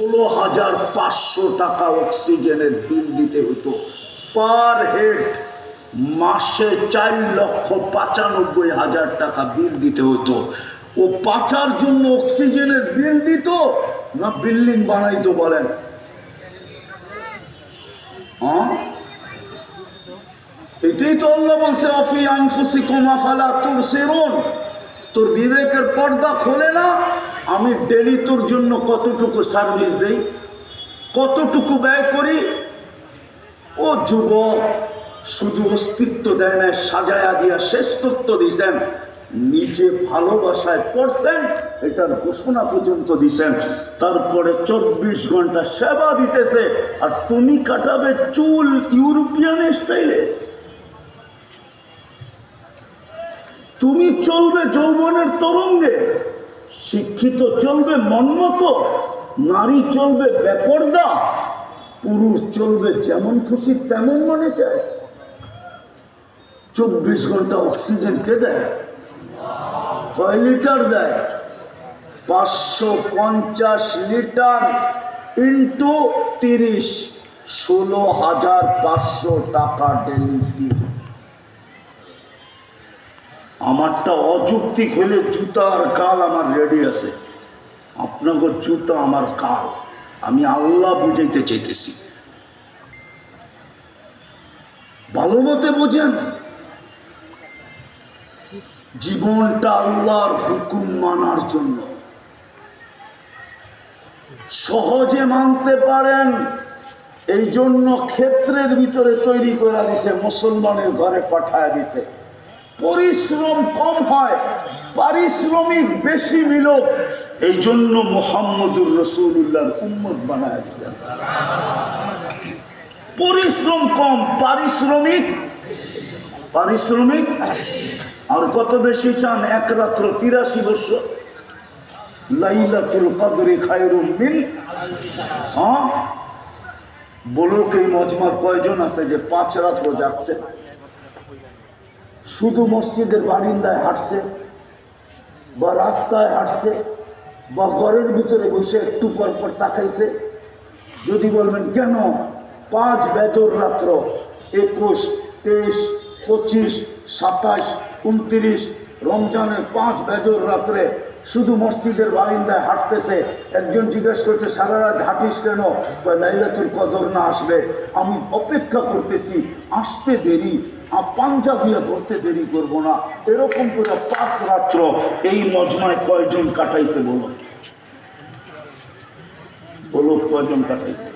16,500 টাকা অক্সিজেনের বিল দিতে হতো পার হেড। মাসে 4,95,000 টাকা বিল দিতে হতো। ও বাঁচার জন্য অক্সিজেনের বিল দিত না বিল্ডিং বানাইতো বলেন? এটাই তো আল্লাহ বলছে অফি আনফুসিকুম আফালা তুবসিরুন। তোর বিবেকের পর্দা খোলে না? আমি ডেলি তোর জন্য কতটুকু সার্ভিস দেই, কতটুকু ব্যয় করি। ও যুবক, শুধু অস্তিত্ব দেয় না, সাজায়া দিয়া শ্রেষ্ঠত্ব দিছেন, নিজে ভালোবাসায় পড়ছেন, এটার ঘোষণা পর্যন্ত দিছেন। তারপরে 24 ঘন্টা সেবা দিতেছে, আর তুমি কাটাবে চুল ইউরোপিয়ান স্টাইলে। তুমি চলবে যৌবনের তরঙ্গে, শিক্ষিত চলবে মনমতো, নারী চলবে বেপরদা, পুরুষ চলবে যেমন খুশি তেমন মনে চায়। 24 ঘন্টা অক্সিজেন কে দেয়? কয় লিটার দেয়? 550 লিটার ইন্টু 30, 16,500 টাকা ডেলি। আমারটা অযৌক্তিক হলে জুতার কাল আমার রেডি আছে, আপনাকে জুতা আমার কাল। আমি আল্লাহ বুঝাইতে চাইতেছি, ভালো মতে বোঝেন। জীবনটা আল্লাহর হুকুম মানার জন্য। সহজে মানতে পারেন এই জন্য ক্ষেত্রের ভিতরে তৈরি করে দিছে, মুসলমানের ঘরে পাঠায় দিছে। পরিশ্রম কম হয়, পারিশ্রমিক বেশি মিলক, এই জন্য মুহাম্মদুর রাসূলুল্লাহর উম্মত বানায় দিয়েছেন। পরিশ্রম কম, পারিশ্রমিক আর কত বেশি চান? এক রাত্র 83 বছর। লাইলাতুল কদরি খায়রুম মিন, হ্যাঁ বলুক এই মজমার কয়জন আছে যে 5 রাত্র যাচ্ছে? শুধু মসজিদের বারিন্দায় হাঁটছে, বা রাস্তায় হাঁটছে, বা ঘরের ভিতরে বসে একটু পর পর তাকাইছে। যদি বলবেন কেন? 5 বেজর রাত্র, 21, 23, 25, 27, 29 রমজানের 5 বেজর রাত্রে শুধু মসজিদের বারিন্দায় হাঁটতেছে। একজন জিজ্ঞেস করতে, সারা রাত হাঁটিস কেন? লাইলাতুল কদর না আসবে, আমি অপেক্ষা করতেছি, আসতে দেরি, পাঞ্জাবিয়া ধরতে দেরি করবো না। এরকম করে 5 রাত্র এই মজমায় কয়জন কাটাইছে? বলো কয়জন কাটাইছে?